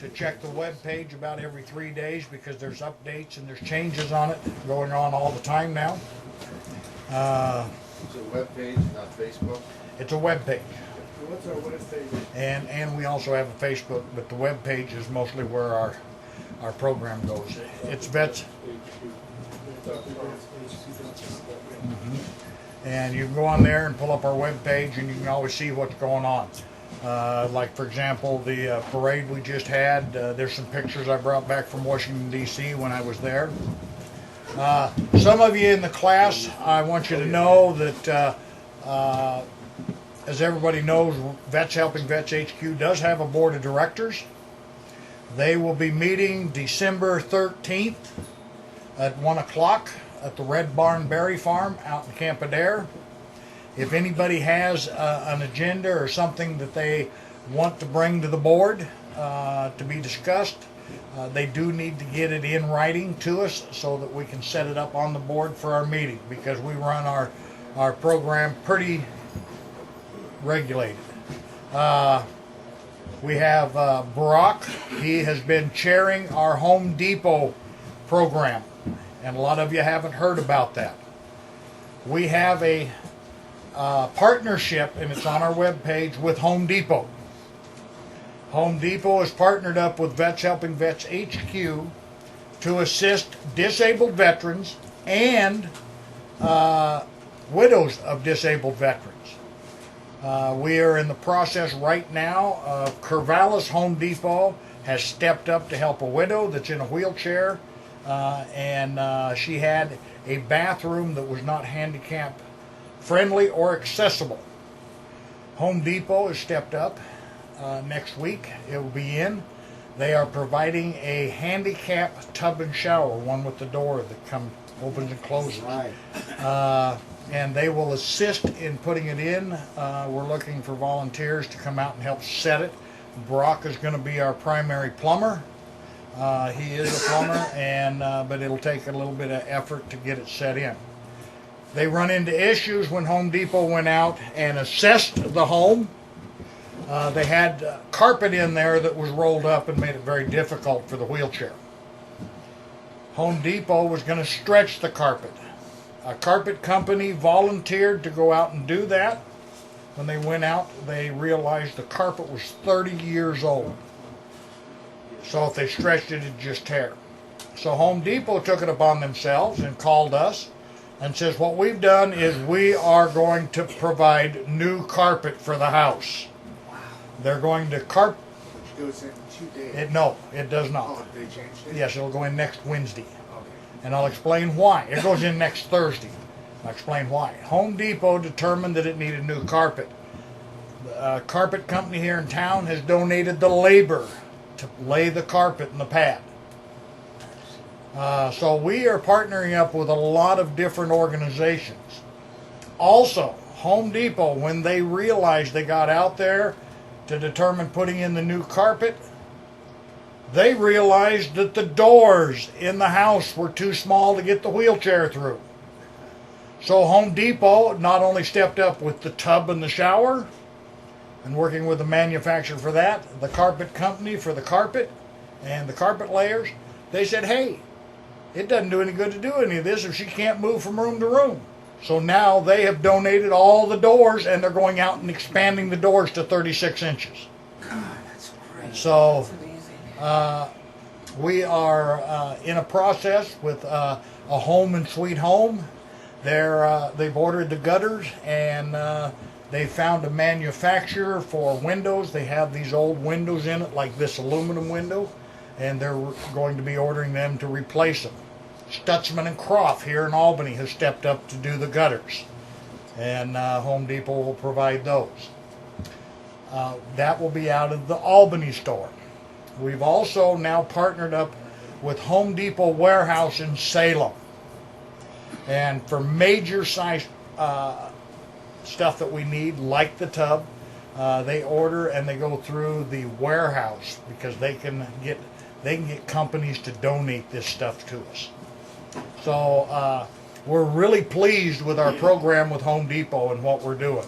to check the web page about every 3 days because there's updates and there's changes on it going on all the time now. It's a web page, not Facebook. It's a web page. What's our website? And we also have a Facebook, but the web page is mostly where our program goes. It's vets, and you can go on there and pull up our web page, and you can always see what's going on. Like for example, the parade we just had. There's some pictures I brought back from Washington D.C. when I was there. Some of you in the class, I want you to know that. As everybody knows, Vets Helping Vets HQ does have a board of directors. They will be meeting December 13th at 1 o'clock at the Red Barn Berry Farm out in Camp Adair. If anybody has an agenda or something that they want to bring to the board to be discussed, they do need to get it in writing to us so that we can set it up on the board for our meeting, because we run our program pretty regulated. We have Barack. He has been chairing our Home Depot program, and a lot of you haven't heard about that. We have a partnership, and it's on our webpage, with Home Depot. Home Depot is partnered up with Vets Helping Vets HQ to assist disabled veterans and widows of disabled veterans. We are in the process right now of Corvallis Home Depot has stepped up to help a widow that's in a wheelchair, and she had a bathroom that was not handicap friendly or accessible. Home Depot has stepped up. Next week it will be in. They are providing a handicap tub and shower, one with the door that opens and closes. Right. And they will assist in putting it in. We're looking for volunteers to come out and help set it. Brock is going to be our primary plumber. He is a plumber, but it'll take a little bit of effort to get it set in. They run into issues when Home Depot went out and assessed the home. They had carpet in there that was rolled up and made it very difficult for the wheelchair. Home Depot was going to stretch the carpet. A carpet company volunteered to go out and do that. When they went out, they realized the carpet was 30 years old. So if they stretched it, it'd just tear. So Home Depot took it upon themselves and called us and says, what we've done is we are going to provide new carpet for the house. They're going to It goes in 2 days. No, it does not. Oh, they changed it? Yes, it'll go in next Wednesday. Okay. And I'll explain why. It goes in next Thursday. I'll explain why. Home Depot determined that it needed new carpet. The carpet company here in town has donated the labor to lay the carpet in the pad. So we are partnering up with a lot of different organizations. Also, Home Depot, when they realized they got out there to determine putting in the new carpet, they realized that the doors in the house were too small to get the wheelchair through. So Home Depot not only stepped up with the tub and the shower and working with the manufacturer for that, the carpet company for the carpet and the carpet layers, they said, hey, it doesn't do any good to do any of this if she can't move from room to room. So now they have donated all the doors, and they're going out and expanding the doors to 36 inches. God, that's great. So we are in a process with a Home and Sweet Home. They've ordered the gutters, and they found a manufacturer for windows. They have these old windows in it, like this aluminum window, and they're going to be ordering them to replace them. Stutzman and Croft here in Albany has stepped up to do the gutters, and Home Depot will provide those. That will be out of the Albany store. We've also now partnered up with Home Depot Warehouse in Salem, and for major size stuff that we need, like the tub, they order and they go through the warehouse because they can get companies to donate this stuff to us. So we're really pleased with our program with Home Depot and what we're doing.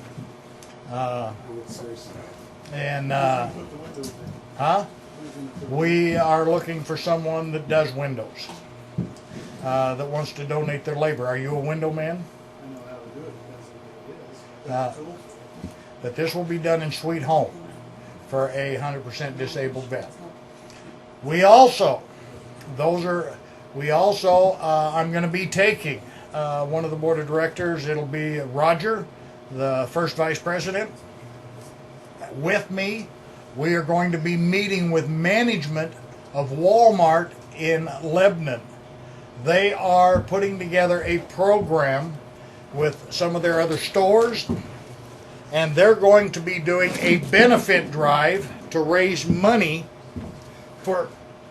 And huh? we are looking for someone that does windows, that wants to donate their labor. Are you a window man? I know how to do it, depends on what it is. But this will be done in Sweet Home for a 100% disabled vet. We also, I'm going to be taking one of the board of directors. It'll be Roger, the first vice president, with me. We are going to be meeting with management of Walmart in Lebanon. They are putting together a program with some of their other stores, and they're going to be doing a benefit drive to raise money for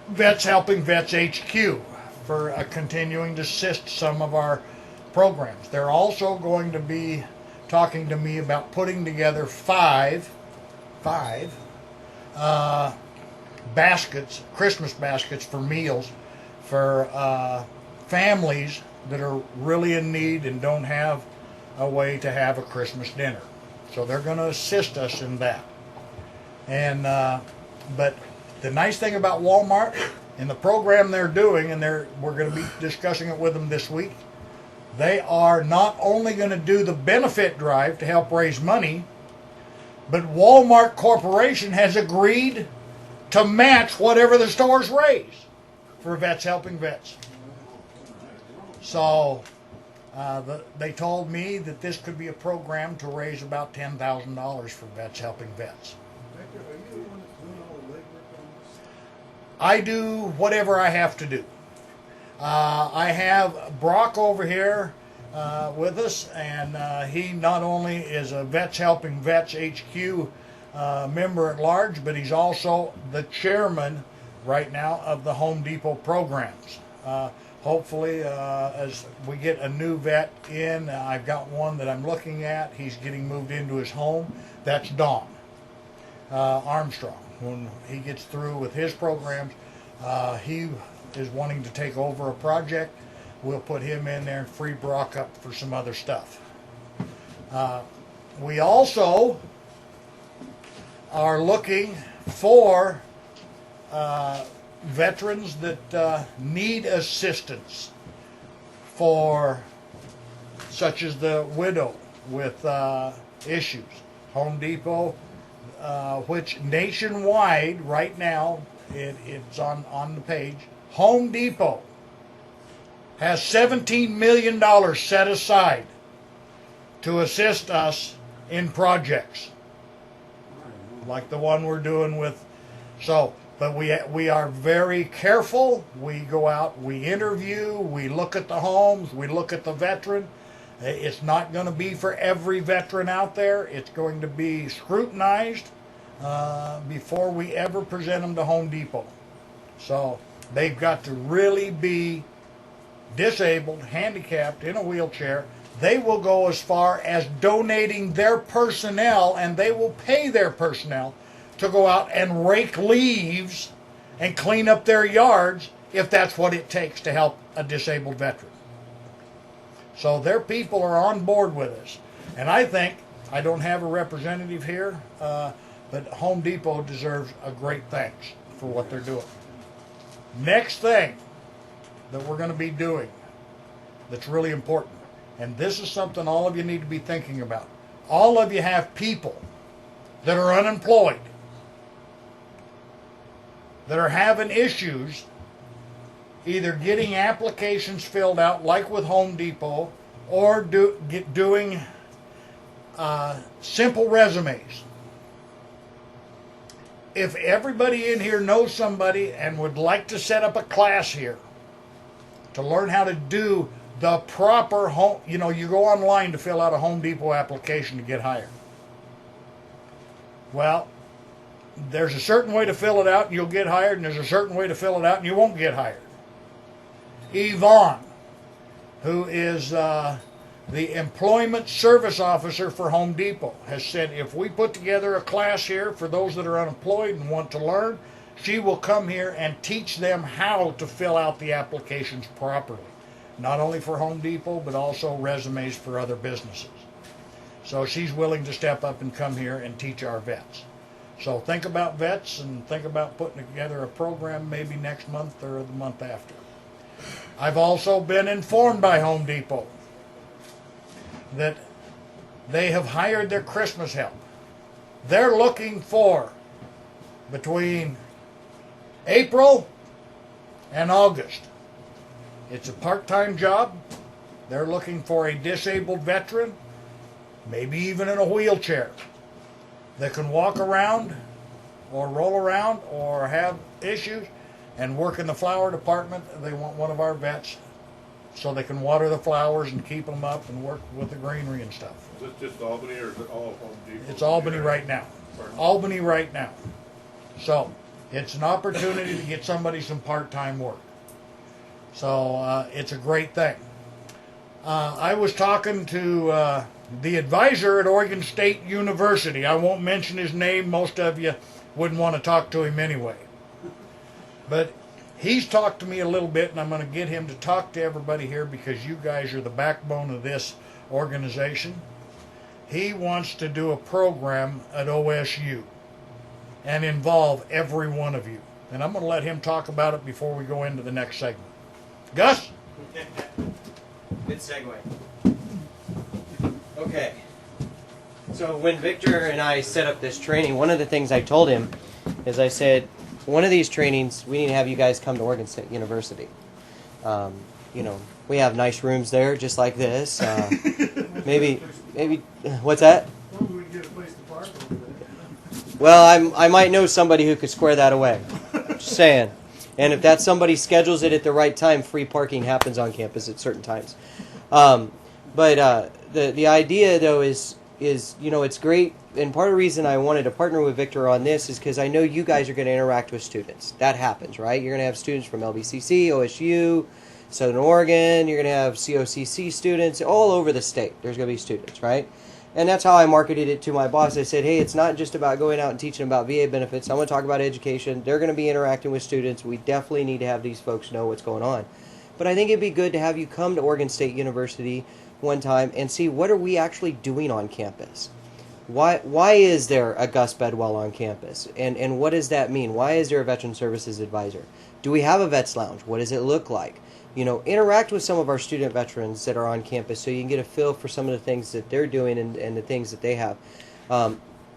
Vets Helping Vets HQ for continuing to assist some of our programs. They're also going to be talking to me about putting together five baskets, Christmas baskets for meals for families that are really in need and don't have a way to have a Christmas dinner. So they're going to assist us in that. And but the nice thing about Walmart and the program they're doing, and we're going to be discussing it with them this week, they are not only going to do the benefit drive to help raise money, but Walmart Corporation has agreed to match whatever the stores raise for Vets Helping Vets. So they told me that this could be a program to raise about $10,000 for Vets Helping Vets. Victor, are you the one that's doing all the legwork on this? I do whatever I have to do. I have Brock over here with us, and he not only is a Vets Helping Vets HQ member at large, but he's also the chairman right now of the Home Depot programs. Hopefully, as we get a new vet in, I've got one that I'm looking at. He's getting moved into his home. That's Don Armstrong. When he gets through with his programs, he is wanting to take over a project. We'll put him in there and free Brock up for some other stuff. We also are looking for veterans that need assistance, for such as the widow with issues. Home Depot, which nationwide right now, it's on the page, Home Depot has $17 million set aside to assist us in projects like the one we're doing with. But we are very careful. We go out, we interview, we look at the homes, we look at the veteran. It's not going to be for every veteran out there. It's going to be scrutinized before we ever present them to Home Depot. So they've got to really be disabled, handicapped, in a wheelchair. They will go as far as donating their personnel, and they will pay their personnel to go out and rake leaves and clean up their yards if that's what it takes to help a disabled veteran. So their people are on board with us. And I think, I don't have a representative here, but Home Depot deserves a great thanks for what they're doing. Next thing that we're going to be doing that's really important, and this is something all of you need to be thinking about. All of you have people that are unemployed, that are having issues either getting applications filled out like with Home Depot, or doing simple resumes. If everybody in here knows somebody and would like to set up a class here to learn how to do the proper home, you go online to fill out a Home Depot application to get hired. Well, there's a certain way to fill it out and you'll get hired, and there's a certain way to fill it out and you won't get hired. Yvonne, who is the Employment Service Officer for Home Depot, has said if we put together a class here for those that are unemployed and want to learn, she will come here and teach them how to fill out the applications properly. Not only for Home Depot, but also resumes for other businesses. So she's willing to step up and come here and teach our vets. So think about vets and think about putting together a program maybe next month or the month after. I've also been informed by Home Depot that they have hired their Christmas help. They're looking for between April and August. It's a part-time job. They're looking for a disabled veteran, maybe even in a wheelchair, that can walk around or roll around or have issues and work in the flower department. They want one of our vets so they can water the flowers and keep them up and work with the greenery and stuff. Is this just Albany or is it all of Home Depot? It's Albany right now. Pardon? Albany right now. So it's an opportunity to get somebody some part-time work. So it's a great thing. I was talking to the advisor at Oregon State University. I won't mention his name. Most of you wouldn't want to talk to him anyway. But he's talked to me a little bit, and I'm going to get him to talk to everybody here because you guys are the backbone of this organization. He wants to do a program at OSU and involve every one of you. And I'm going to let him talk about it before we go into the next segment. Gus? Good segue. Okay. So when Victor and I set up this training, one of the things I told him is I said, one of these trainings, we need to have you guys come to Oregon State University. You know, we have nice rooms there, just like this. Maybe, what's that? As long as we can get a place to park over there. Well, I might know somebody who could square that away. Just saying. And if that somebody schedules it at the right time, free parking happens on campus at certain times. But the idea, though, is you know, it's great. And part of the reason I wanted to partner with Victor on this is because I know you guys are going to interact with students. That happens, right? You're going to have students from LBCC, OSU, Southern Oregon. You're going to have COCC students all over the state. There's going to be students, right? And that's how I marketed it to my boss. I said, hey, it's not just about going out and teaching about VA benefits. I want to talk about education. They're going to be interacting with students. We definitely need to have these folks know what's going on. But I think it'd be good to have you come to Oregon State University one time and see what are we actually doing on campus. Why is there a Gus Bedwell on campus? And what does that mean? Why is there a Veteran Services Advisor? Do we have a Vets Lounge? What does it look like? You know, interact with some of our student veterans that are on campus so you can get a feel for some of the things that they're doing and the things that they have.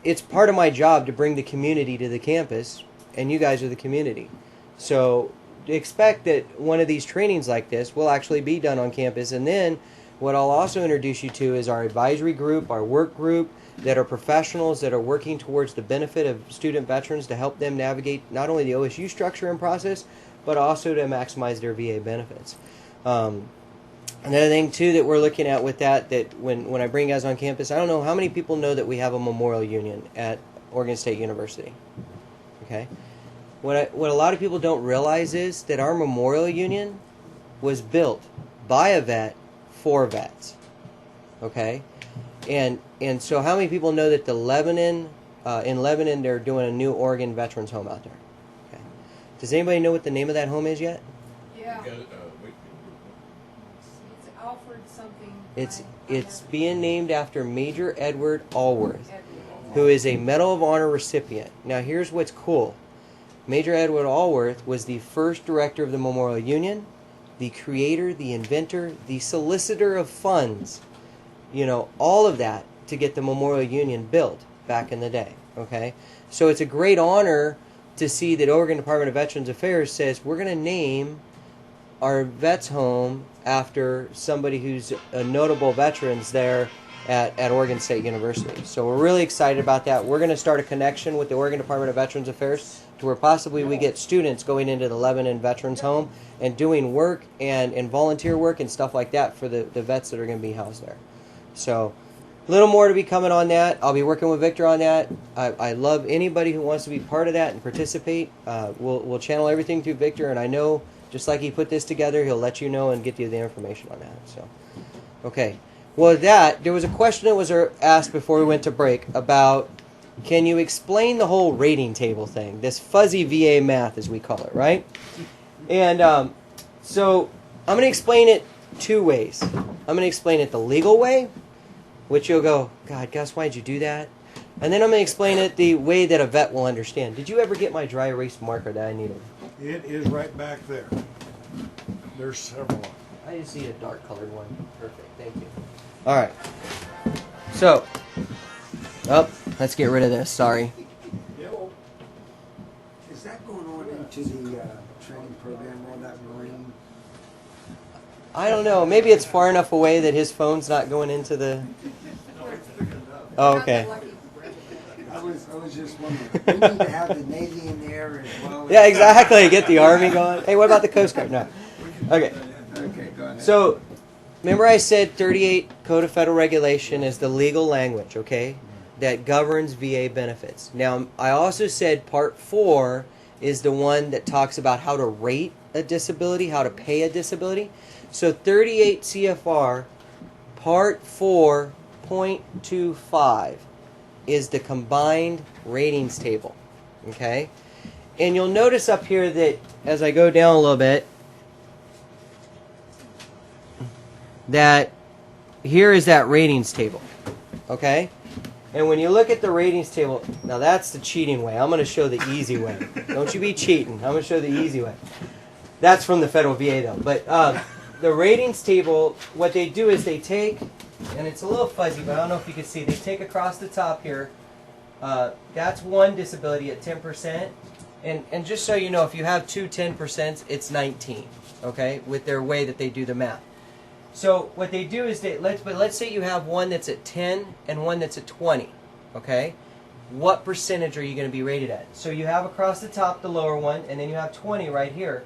It's part of my job to bring the community to the campus, and you guys are the community. So expect that one of these trainings like this will actually be done on campus. And then what I'll also introduce you to is our advisory group, our work group, that are professionals that are working towards the benefit of student veterans to help them navigate not only the OSU structure and process, but also to maximize their VA benefits. Another thing, too, that we're looking at with that when I bring guys on campus, I don't know how many people know that we have a memorial union at Oregon State University. Okay? What a lot of people don't realize is that our memorial union was built by a vet for vets. Okay? And so how many people know that in Lebanon, they're doing a new Oregon Veterans Home out there? Okay. Does anybody know what the name of that home is yet? Yeah, Got it, it's Alfred something. It's being named after Major Edward Allworth, who is a Medal of Honor recipient. Now here's what's cool. Major Edward Allworth was the first director of the Memorial Union, the creator, the inventor, the solicitor of funds. You know, all of that to get the Memorial Union built back in the day, okay? So it's a great honor to see that Oregon Department of Veterans Affairs says we're going to name our vets home after somebody who's a notable veterans there at Oregon State University. So we're really excited about that. We're going to start a connection with the Oregon Department of Veterans Affairs to where possibly we get students going into the Lebanon Veterans Home and doing work and volunteer work and stuff like that for the vets that are going to be housed there. So a little more to be coming on that. I'll be working with Victor on that. I love anybody who wants to be part of that and participate. We'll channel everything through Victor, and I know just like he put this together, he'll let you know and get you the information on that. So, okay. Well, there was a question that was asked before we went to break about, can you explain the whole rating table thing, this fuzzy VA math as we call it, right? And so I'm going to explain it two ways. I'm going to explain it the legal way, which you'll go, God, Gus, why'd you do that? And then I'm going to explain it the way that a vet will understand. Did you ever get my dry erase marker that I needed? It is right back there. There's several. I just need a dark colored one. Perfect. Thank you. All right. So, let's get rid of this. Sorry. Is that going on into the training program, all that marine? I don't know. Maybe it's far enough away that his phone's not going into the. Oh, okay. I was just wondering. We need to have the Navy in there as well. Yeah, exactly. Get the Army going. Hey, what about the Coast Guard? No. Okay. Okay, go ahead. So, remember I said 38 Code of Federal Regulation is the legal language, okay, that governs VA benefits. Now, I also said Part 4 is the one that talks about how to rate a disability, how to pay a disability. So, 38 CFR Part 4.25 is the combined ratings table, okay? And you'll notice up here that as I go down a little bit, that here is that ratings table, okay? And when you look at the ratings table, now that's the cheating way. I'm going to show the easy way. Don't you be cheating. I'm going to show the easy way. That's from the federal VA though. But the ratings table, what they do is they take, and it's a little fuzzy, but I don't know if you can see, they take across the top here, that's one disability at 10%. And just so you know, if you have two 10%, it's 19, okay, with their way that they do the math. So what they do is let's say you have one that's at 10 and one that's at 20, okay? What percentage are you going to be rated at? So you have across the top the lower one, and then you have 20 right here.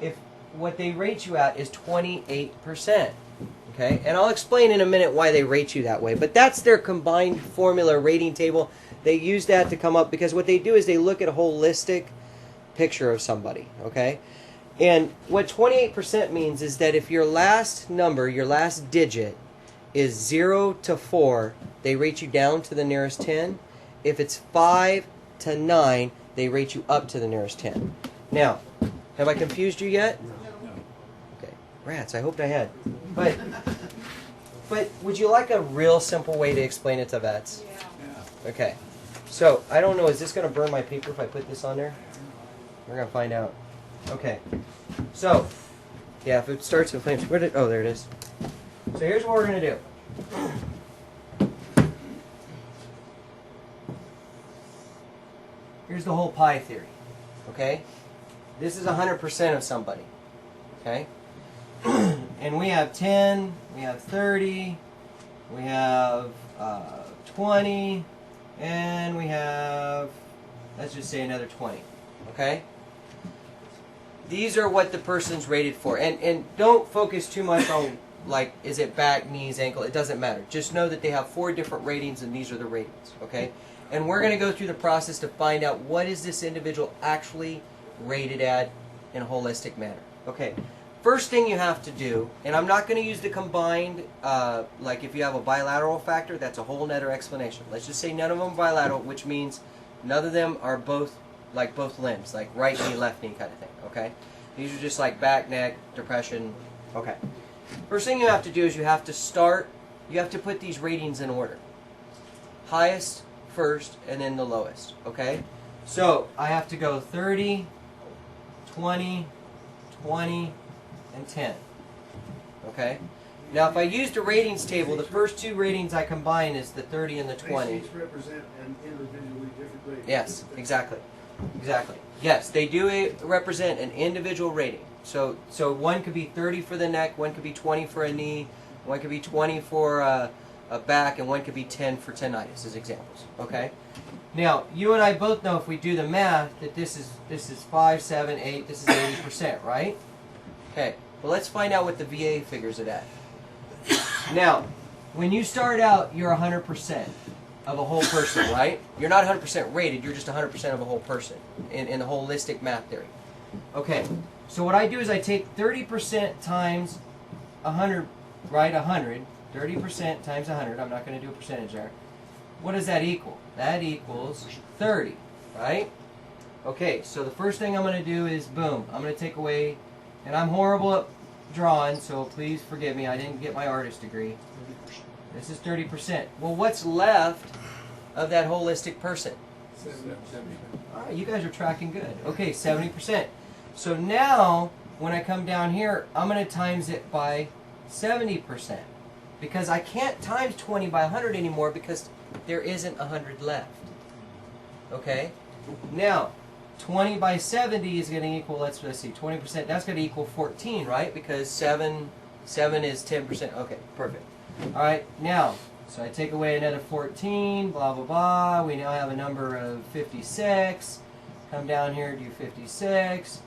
If what they rate you at is 28%, okay? And I'll explain in a minute why they rate you that way, but that's their combined formula rating table. They use that to come up because what they do is they look at a holistic picture of somebody, okay? And what 28% means is that if your last number, your last digit, is 0 to 4, they rate you down to the nearest 10. If it's 5 to 9, they rate you up to the nearest 10. Now, have I confused you yet? No. Okay. Rats, I hoped I had. But would you like a real simple way to explain it to vets? Yeah. Okay. So, I don't know, is this going to burn my paper if I put this on there? We're going to find out. Okay, so, yeah, if it starts in flames, oh, there it is. So here's what we're going to do. Here's the whole pie theory, okay? This is 100% of somebody, okay? And we have 10, we have 30, we have 20, and we have, let's just say another 20, okay? These are what the person's rated for. And don't focus too much on, like, is it back, knees, ankle? It doesn't matter. Just know that they have 4 different ratings, and these are the ratings, okay? And we're going to go through the process to find out what is this individual actually rated at in a holistic manner. Okay, first thing you have to do, and I'm not going to use the combined, like if you have a bilateral factor, that's a whole nother explanation. Let's just say none of them are bilateral, which means none of them are both limbs, like right knee, left knee kind of thing, okay? These are just like back, neck, depression, okay. First thing you have to do is you have to put these ratings in order. Highest first, and then the lowest, okay? So, I have to go 30, 20, 20, and 10, okay? Now, if I use the ratings table, the first 2 ratings I combine is the 30 and the 20. Each represent an individually different rating. Yes, exactly. Exactly. Yes, they do represent an individual rating. So one could be 30 for the neck, one could be 20 for a knee, one could be 20 for a back, and one could be 10 for tinnitus as examples. Okay? Now, you and I both know if we do the math that this is 5, 7, 8, this is 80%, right? Okay. Well, let's find out what the VA figures it at. Now, when you start out, you're 100% of a whole person, right? You're not 100% rated, you're just 100% of a whole person in the holistic math theory. Okay, so what I do is I take 30% times 100, right, 100, 30% times 100, I'm not going to do a percentage there. What does that equal? That equals 30, right? Okay, so the first thing I'm going to do is, boom, I'm going to take away, and I'm horrible at drawing, so please forgive me, I didn't get my artist degree. This is 30%. Well, what's left of that holistic person? All right, you guys are tracking good. Okay, 70%. So now, when I come down here, I'm going to times it by 70%. Because I can't times 20 by 100 anymore because there isn't 100 left. Okay? Now, 20 by 70 is going to equal, let's see, 20%, that's going to equal 14, right? Because 7 is 10%. Okay, perfect. All right, now, so I take away another 14, blah, blah, blah. We now have a number of 56. Come down here, do 56.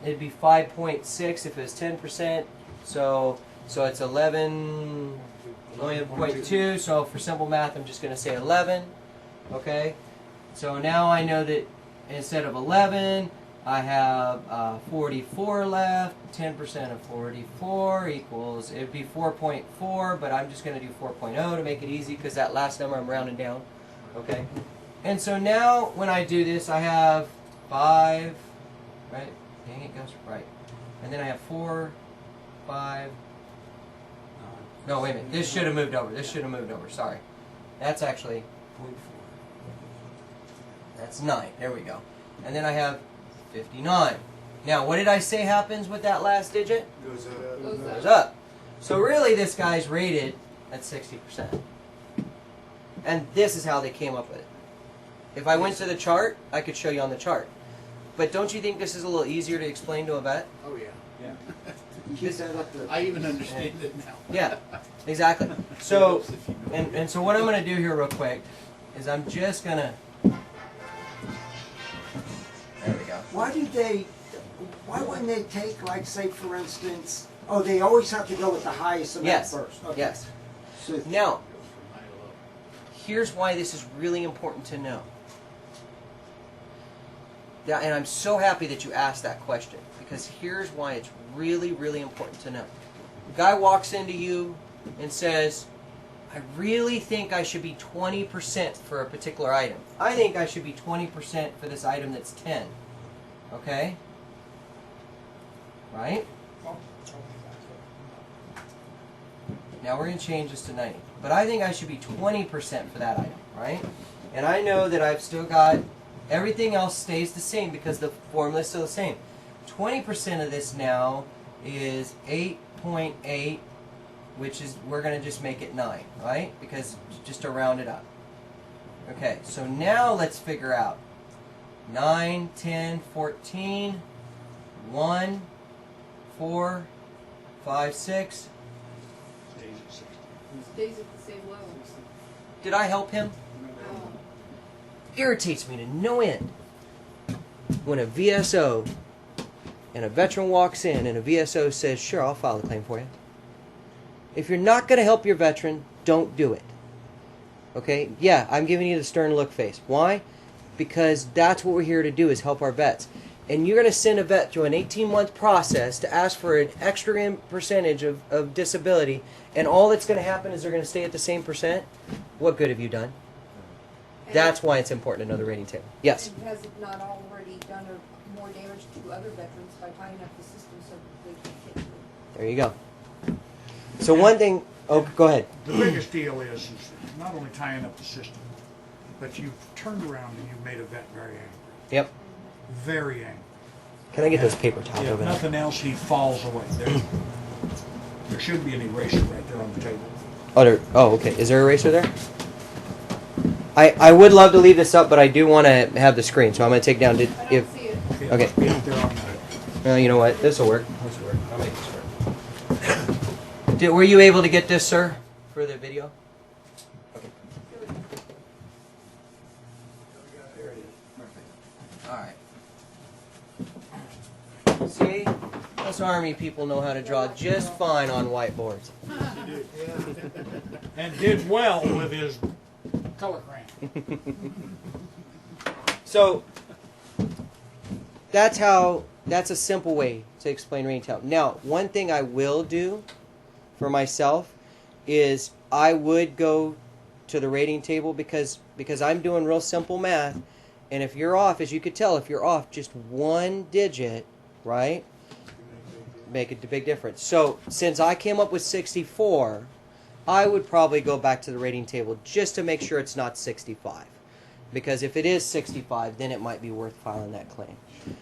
It'd be 5.6 if it was 10%. So it's 11.2. So for simple math, I'm just going to say 11. Okay? So now I know that instead of 11, I have 44 left. 10% of 44 equals, it'd be 4.4, but I'm just going to do 4.0 to make it easy because that last number I'm rounding down. Okay? And so now when I do this, I have 5, right? Dang it, goes right. And then I have 4, 5. No, wait a minute. This should have moved over. This should have moved over. Sorry. That's actually 0.4. That's 9. There we go. And then I have 59. Now, what did I say happens with that last digit? Goes up. Goes up. So really, this guy's rated at 60%. And this is how they came up with it. If I went to the chart, I could show you on the chart. But don't you think this is a little easier to explain to a vet? Oh, yeah. You get that up to. I even understand it now. Yeah, exactly. So, and so what I'm going to do here real quick is I'm just going to... There we go. Why wouldn't they take, like, say, for instance, oh, they always have to go with the highest amount Yes. first? Okay. Yes. So, Now, here's why this is really important to know. Yeah, and I'm so happy that you asked that question, because here's why it's really, really important to know. A guy walks into you and says, I really think I should be 20% for a particular item. I think I should be 20% for this item that's 10. Okay? Right? Now we're going to change this to 90. But I think I should be 20% for that item, right? And I know that I've still got, everything else stays the same because the formula is still the same. 20% of this now is 8.8, which is, we're going to just make it 9, right? Because just to round it up. Okay, so now let's figure out 9, 10, 14, 1, 4, 5, 6. Stays at the same level. Did I help him? No. Irritates me to no end when a VSO and a veteran walks in and a VSO says, sure, I'll file the claim for you. If you're not going to help your veteran, don't do it. Okay? Yeah, I'm giving you the stern look face. Why? Because that's what we're here to do, is help our vets. And you're going to send a vet through an 18-month process to ask for an extra percentage of disability, and all that's going to happen is they're going to stay at the same percent. What good have you done? And That's why it's important to know the rating table. Yes? And has it not already done more damage to other veterans by tying up the system so that they can get through? There you go. So one thing... Oh, go ahead. The biggest deal is not only tying up the system, but you've turned around and you've made a vet very angry. Yep. Very angry. Can I get those paper towels If over there? nothing else, he falls away. There should be an eraser right there on the table. Oh, okay. Is there a eraser there? I would love to leave this up, but I do want to have the screen, so I'm going to take down... I don't see it. It Okay. must be up there on the... You know what? This will work. This will work. I'll make this work. Were you able to get this, sir, for the video? Okay. There it is. Perfect. All right. See? Us Army people know how to draw just fine on whiteboards. And did well with his color crayon. So, that's a simple way to explain rating table. Now, one thing I will do for myself is I would go to the rating table because I'm doing real simple math, and if you're off, as you could tell, if you're off just one digit, right, make a big difference. So since I came up with 64, I would probably go back to the rating table just to make sure it's not 65. Because if it is 65, then it might be worth filing that claim.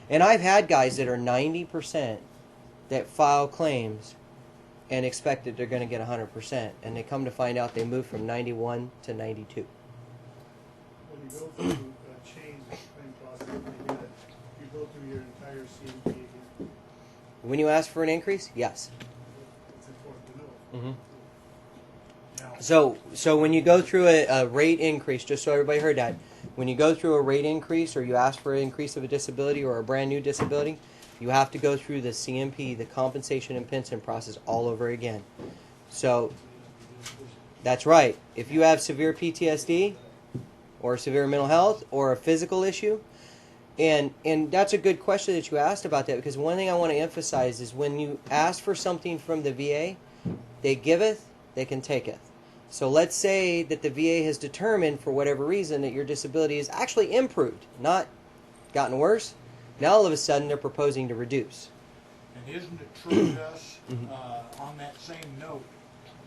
And I've had guys that are 90% that file claims and expect that they're going to get 100%, and they come to find out they moved from 91 to 92. When you go through a change claim process, you go through your entire CMP again. When you ask for an increase, yes. It's important to know. So when you go through a rate increase, just so everybody heard that, when you go through a rate increase or you ask for an increase of a disability or a brand new disability, you have to go through the CMP, the compensation and pension process all over again. So that's right. If you have severe PTSD or severe mental health or a physical issue, and that's a good question that you asked about that, because one thing I want to emphasize is when you ask for something from the VA, they giveth, they can taketh. So let's say that the VA has determined for whatever reason that your disability is actually improved, not gotten worse. Now all of a sudden they're proposing to reduce. And isn't it true, Gus, on that same note,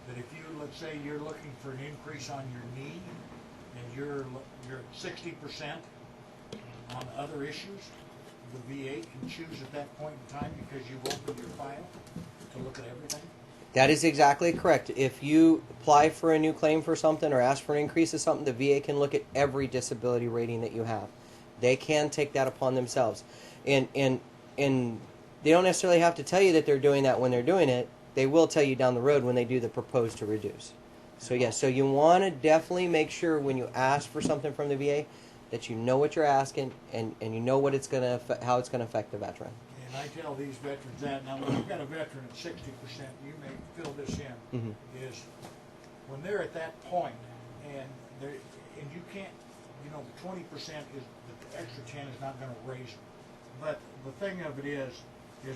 that if you, let's say you're looking for an increase on your knee, and you're at 60% on other issues, the VA can choose at that point in time because you've opened your file to look at everything? That is exactly correct. If you apply for a new claim for something or ask for an increase of something, the VA can look at every disability rating that you have. They can take that upon themselves. And they don't necessarily have to tell you that they're doing that when they're doing it. They will tell you down the road when they do the propose to reduce. So yes, so you want to definitely make sure when you ask for something from the VA that you know what you're asking and you know what it's going to how it's going to affect the veteran. And I tell these veterans that. Now, when you've got a veteran at 60%, you may fill this in, is when they're at that point, and you can't, 20% is, the extra 10 is not going to raise them. But the thing of it is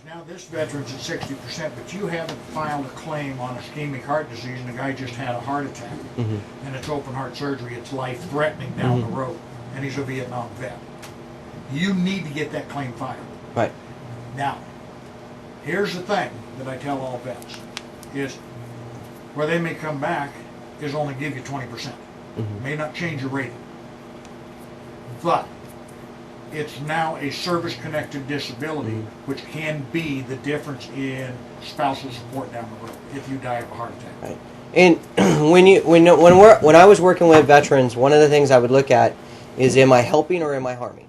now this veteran's at 60%, but you haven't filed a claim on ischemic heart disease, and the guy just had a heart attack, and it's open heart surgery, it's life-threatening down the road, and he's a Vietnam vet. You need to get that claim filed. Right. Now, here's the thing that I tell all vets, is where they may come back is only give you 20%. May not change your rating. But it's now a service-connected disability, which can be the difference in spousal support down the road if you die of a heart attack. Right. And when I was working with veterans, one of the things I would look at is, am I helping or am I harming?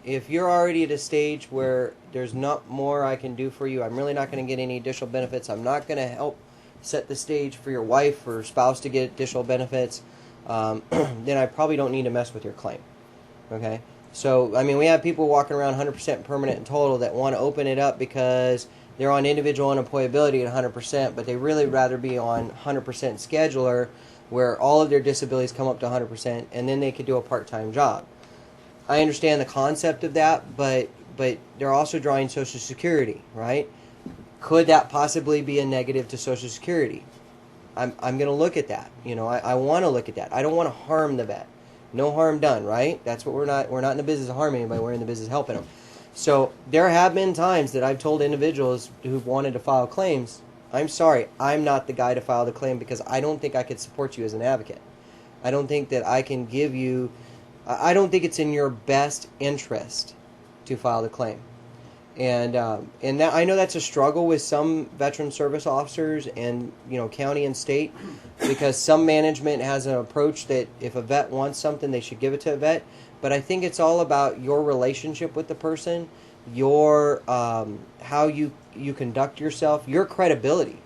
If you're already at a stage where there's not more I can do for you, I'm really not going to get any additional benefits, I'm not going to help set the stage for your wife or spouse to get additional benefits, then I probably don't need to mess with your claim. Okay? So, I mean, we have people walking around 100% permanent and total that want to open it up because they're on individual unemployability at 100%, but they really rather be on 100% scheduler where all of their disabilities come up to 100%, and then they could do a part-time job. I understand the concept of that, but they're also drawing Social Security, right? Could that possibly be a negative to Social Security? I'm going to look at that. I want to look at that. I don't want to harm the vet. No harm done, right? That's what we're not in the business of harming anybody. We're in the business of helping them. So there have been times that I've told individuals who've wanted to file claims, I'm sorry, I'm not the guy to file the claim because I don't think I could support you as an advocate. I don't think that I can give you, I don't think it's in your best interest to file the claim. And that, I know that's a struggle with some veteran service officers and county and state, because some management has an approach that if a vet wants something, they should give it to a vet. But I think it's all about your relationship with the person, your how you conduct yourself, your credibility.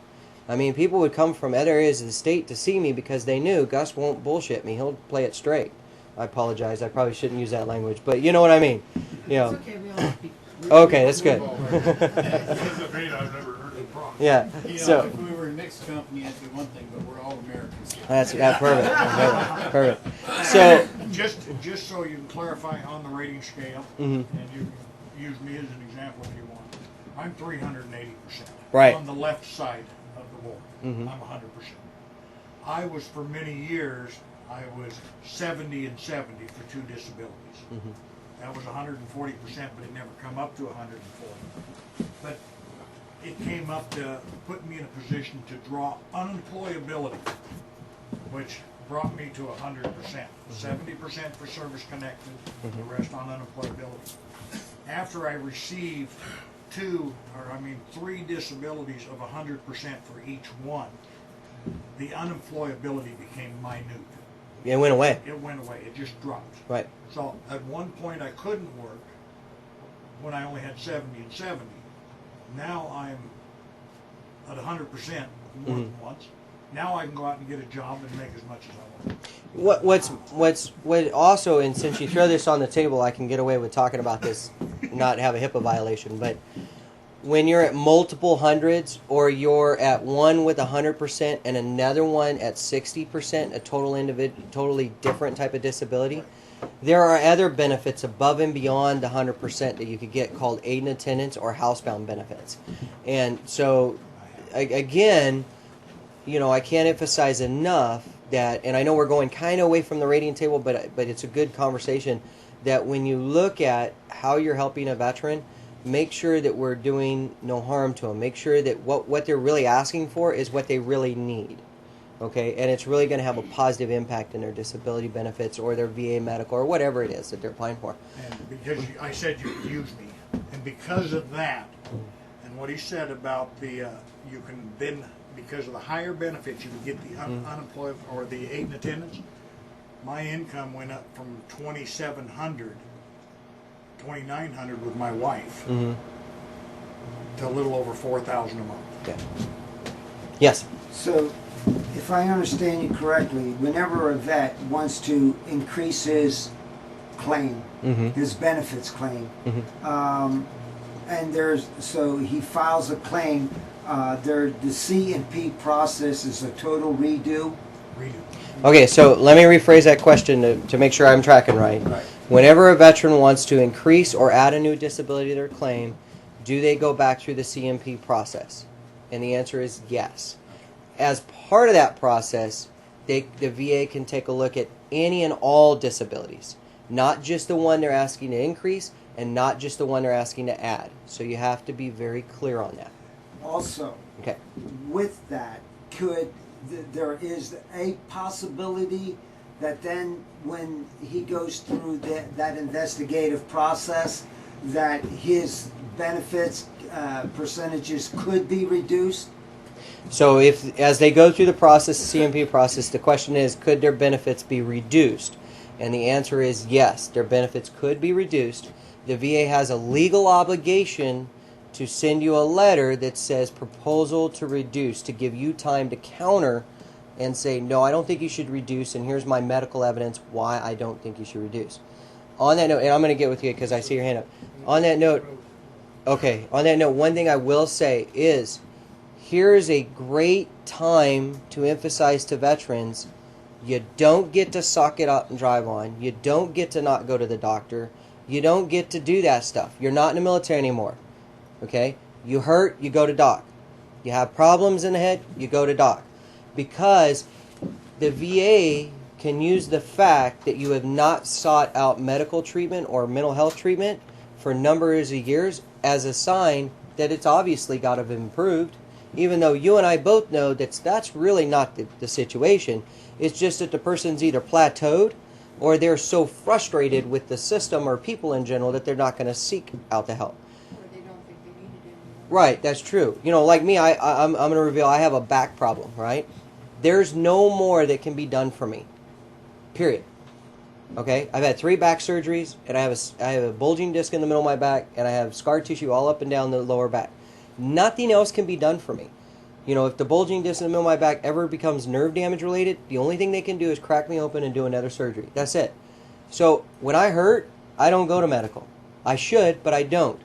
I mean, people would come from other areas of the state to see me because they knew Gus won't bullshit me. He'll play it straight. I apologize. I probably shouldn't use that language, but you know what I mean. It's okay, we all speak. Okay, that's good. Doesn't mean I've never heard the problem. Yeah. So If we were a mixed company, that'd be one thing, but we're all Americans. that's perfect. Perfect. So Just so you can clarify on the rating scale, and you can use me as an example if you want. I'm 380%. Right. On the left side of the board, I'm 100%. I was for many years, I was 70 and 70 for two disabilities. That was 140%, but it never come up to 140. But it came up to put me in a position to draw unemployability, which brought me to 100%. 70% for service connected, the rest on unemployability. After I received three disabilities of 100% for each one, the unemployability became minute. It went away. It went away. It just dropped. Right. So at one point I couldn't work when I only had 70 and 70. Now I'm at 100% more than once. Now I can go out and get a job and make as much as I want. What also, and since you throw this on the table, I can get away with talking about this, not have a HIPAA violation, but when you're at multiple hundreds, or you're at one with 100% and another one at 60%, a totally different type of disability, there are other benefits above and beyond the 100% that you could get called aid and attendance or housebound benefits. And so, again, I can't emphasize enough that, and I know we're going kind of away from the rating table, but it's a good conversation, that when you look at how you're helping a veteran, make sure that we're doing no harm to them. Make sure that what they're really asking for is what they really need. Okay? And it's really going to have a positive impact in their disability benefits or their VA medical or whatever it is that they're applying for. And because I said you could use me, and because of that, and what he said about the, you can then, because of the higher benefits, you can get the unemployed or the aid and attendance. My income went up from $2,700, $2,900 with my wife, to a little over $4,000 a month. Yeah. Yes. So, if I understand you correctly, whenever a vet wants to increase his claim, his benefits claim, and so he files a claim, the C&P process is a total redo. Okay, so let me rephrase that question to make sure I'm tracking right. Whenever a veteran wants to increase or add a new disability to their claim, do they go back through the C&P process? And the answer is yes. As part of that process, the VA can take a look at any and all disabilities, not just the one they're asking to increase and not just the one they're asking to add. So you have to be very clear on that. Also, Okay. with that, there is a possibility that then when he goes through that investigative process, that his benefits percentages could be reduced? So if, as they go through the process, the C&P process, the question is, could their benefits be reduced? And the answer is yes, their benefits could be reduced. The VA has a legal obligation to send you a letter that says proposal to reduce, to give you time to counter and say, no, I don't think you should reduce, and here's my medical evidence why I don't think you should reduce. On that note, and I'm going to get with you because I see your hand up. On that note, one thing I will say is, here's a great time to emphasize to veterans, you don't get to suck it up and drive on. You don't get to not go to the doctor. You don't get to do that stuff. You're not in the military anymore. Okay? You hurt, you go to doc. You have problems in the head, you go to doc. Because the VA can use the fact that you have not sought out medical treatment or mental health treatment for numbers of years as a sign that it's obviously got to have improved. Even though you and I both know that that's really not the situation. It's just that the person's either plateaued or they're so frustrated with the system or people in general that they're not going to seek out the help. Or they don't think they need it anymore. Right, that's true. Like me, I'm going to reveal I have a back problem, right? There's no more that can be done for me. Period. Okay? I've had 3 back surgeries, and I have a bulging disc in the middle of my back, and I have scar tissue all up and down the lower back. Nothing else can be done for me. If the bulging disc in the middle of my back ever becomes nerve damage related, the only thing they can do is crack me open and do another surgery. That's it. So when I hurt, I don't go to medical. I should, but I don't.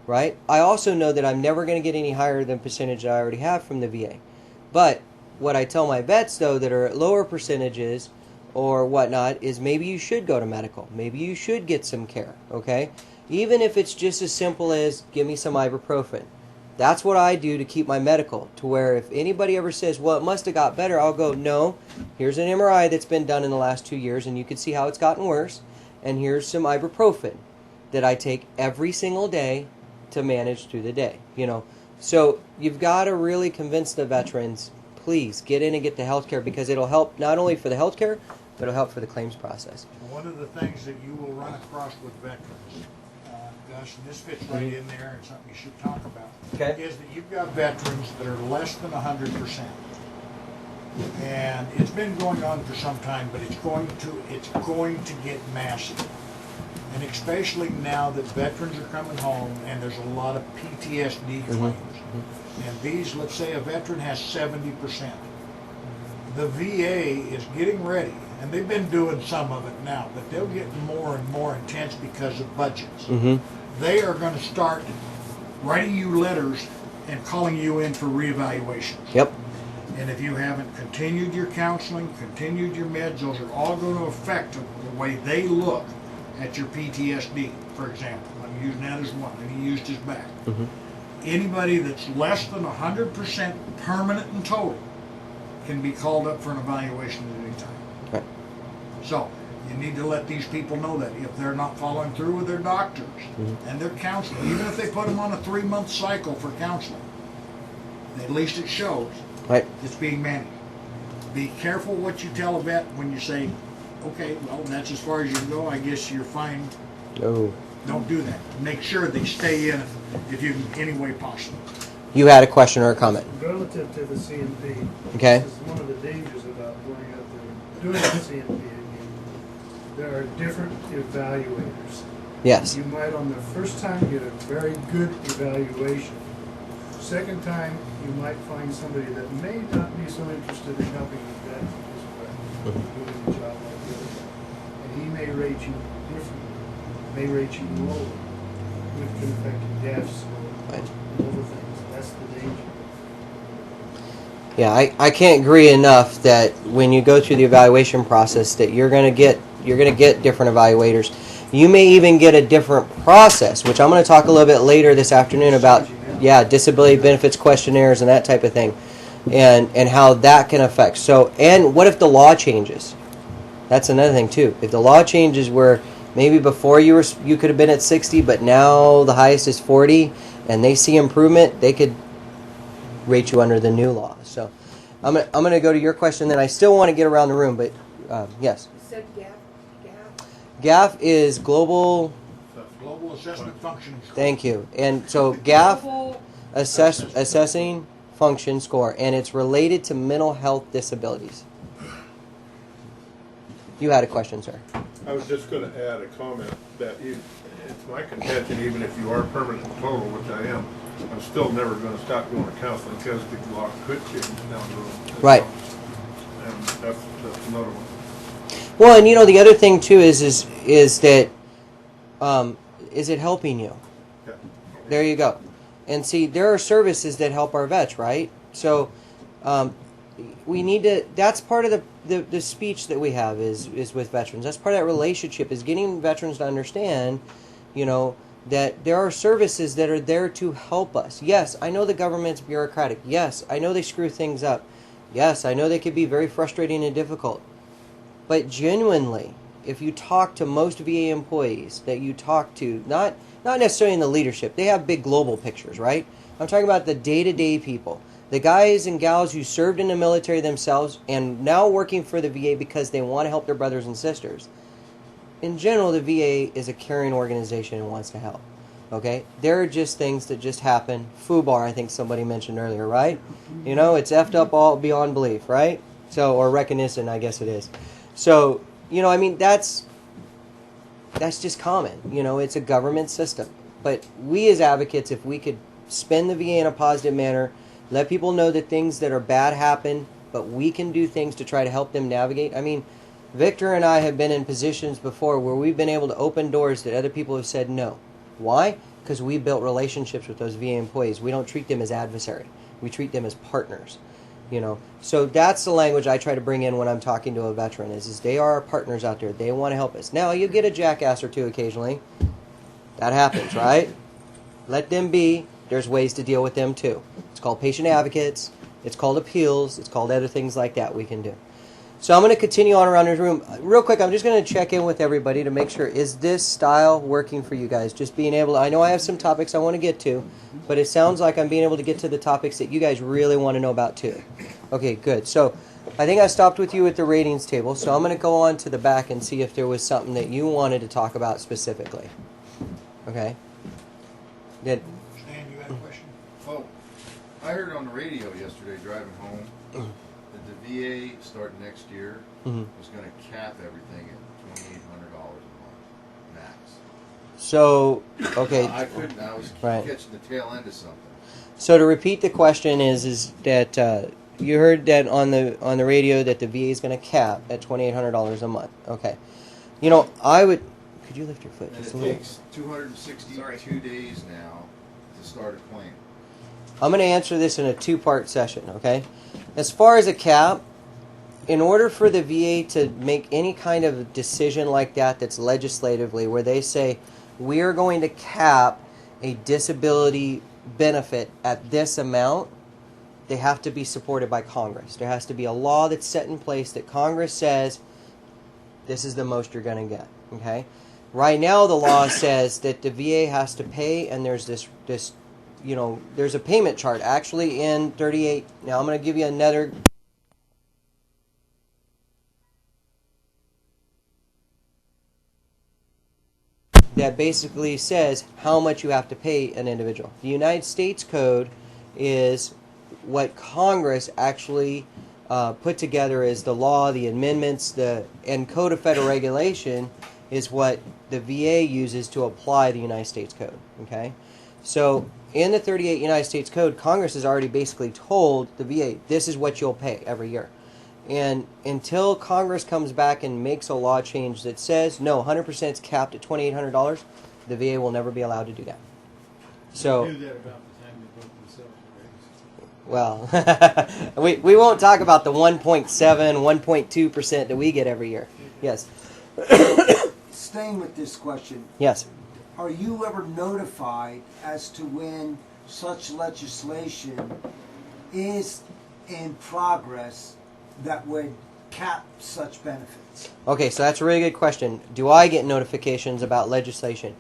Right? I also know that I'm never going to get any higher than percentage that I already have from the VA. But what I tell my vets, though, that are at lower percentages or whatnot, is maybe you should go to medical. Maybe you should get some care. Okay? Even if it's just as simple as give me some ibuprofen. That's what I do to keep my medical, to where if anybody ever says, well, it must have got better, I'll go, no, here's an MRI that's been done in the last 2 years, and you can see how it's gotten worse, and here's some ibuprofen that I take every single day to manage through the day. So you've got to really convince the veterans, please get in and get the health care, because it'll help not only for the health care, but it'll help for the claims process. One of the things that you will run across with veterans, Gus, and this fits right in there and something you should talk about, Okay. is that you've got veterans that are less than 100%. And it's been going on for some time, but it's going to get massive. And especially now that veterans are coming home and there's a lot of PTSD claims. And these, let's say a veteran has 70%. The VA is getting ready, and they've been doing some of it now, but they'll get more and more intense because of budgets. They are going to start writing you letters and calling you in for reevaluations. Yep. And if you haven't continued your counseling, continued your meds, those are all going to affect the way they look at your PTSD, for example. I'm using that as one, and he used his back. Anybody that's less than 100% permanent and total can be called up for an evaluation at any time. Right. So, you need to let these people know that if they're not following through with their doctors and their counseling, even if they put them on a 3-month cycle for counseling, at least it shows Right. it's being managed. Be careful what you tell a vet when you say, okay, well, that's as far as you can go, I guess you're fine. Oh. Don't do that. Make sure they stay in if you can, any way possible. You had a question or a comment. Relative to the CMP. Okay. This is one of the dangers about going out there and doing the CMP again. There are different evaluators. Yes. You might on the first time get a very good evaluation. Second time, you might find somebody that may not be so interested in helping you that this way, doing the job like the other guy. And he may rate you differently, may rate you lower, which can affect your deaths or Right. other things. That's the danger. Yeah, I can't agree enough that when you go through the evaluation process that you're gonna get different evaluators. You may even get a different process, which I'm going to talk a little bit later this afternoon about, disability benefits questionnaires and that type of thing, and how that can affect. So, and what if the law changes? That's another thing too. If the law changes where maybe before you could have been at 60, but now the highest is 40, and they see improvement, they could rate you under the new law. So, I'm going to go to your question. Then I still want to get around the room, but yes. You said GAF. GAF is Global. Global Assessment Functioning Score. Thank you. And so GAF, Global- assessing function score, and it's related to mental health disabilities. You had a question, sir. I was just gonna add a comment that it's my contention, even if you are permanent and total, which I am, I'm still never gonna stop going to counseling because the law could change down the road. Right. And that's another one. Well, and the other thing too is that is it helping you? Yeah. There you go. And see, there are services that help our vets, right? So we need to. That's part of the speech that we have is with veterans. That's part of that relationship is getting veterans to understand, that there are services that are there to help us. Yes, I know the government's bureaucratic. Yes, I know they screw things up. Yes, I know they can be very frustrating and difficult. But genuinely, if you talk to most VA employees that you talk to, not necessarily in the leadership, they have big global pictures, right? I'm talking about the day-to-day people. The guys and gals who served in the military themselves and now working for the VA because they want to help their brothers and sisters. In general, the VA is a caring organization and wants to help. Okay? There are just things that just happen. FUBAR, I think somebody mentioned earlier, right? It's effed up all beyond belief, right? So, or recognition, I guess it is. So, that's just common. It's a government system. But we as advocates, if we could spend the VA in a positive manner, let people know that things that are bad happen, but we can do things to try to help them navigate. Victor and I have been in positions before where we've been able to open doors that other people have said no. Why? Because we built relationships with those VA employees. We don't treat them as adversary. We treat them as partners. So that's the language I try to bring in when I'm talking to a veteran is they are our partners out there. They want to help us. Now, you get a jackass or two occasionally. That happens, right? Let them be. There's ways to deal with them, too. It's called patient advocates. It's called appeals. It's called other things like that we can do. So I'm going to continue on around the room. Real quick, I'm just going to check in with everybody to make sure, is this style working for you guys? Just being able to, I know I have some topics I want to get to, but it sounds like I'm being able to get to the topics that you guys really want to know about too. Okay, good. So I think I stopped with you at the ratings table, so I'm going to go on to the back and see if there was something that you wanted to talk about specifically. Okay? Did, Stan, you got a question? Oh, I heard on the radio yesterday driving home that the VA starting next year Mhm. was going to cap everything at $2,800 a month max. so, okay. I couldn't. I was Right. catching the tail end of something. So to repeat the question is that you heard that on the radio that the VA is going to cap at $2,800 a month. Okay, you know I would. Could you lift your foot And just it a little? takes 262 days now to start a claim. I'm going to answer this in a two-part session. Okay, as far as a cap, in order for the VA to make any kind of decision like that, that's legislatively where they say we are going to cap a disability benefit at this amount, they have to be supported by Congress. There has to be a law that's set in place that Congress says this is the most you're going to get. Okay, right now the law says that the VA has to pay, and there's this there's a payment chart actually in 38. Now I'm going to give you another. That basically says how much you have to pay an individual. The United States Code is what Congress actually put together as the law, the amendments, and Code of Federal Regulation is what the VA uses to apply the United States Code. Okay, so in the 38 United States Code, Congress has already basically told the VA this is what you'll pay every year. And until Congress comes back and makes a law change that says, no, 100% is capped at $2,800, the VA will never be allowed to do that. So, They do that about the time they vote themselves. well, we won't talk about the 1.7, 1.2% that we get every year. Yes. Staying with this question, Yes. are you ever notified as to when such legislation is in progress that would cap such benefits? Okay, so that's a really good question. Do I get notifications about legislation?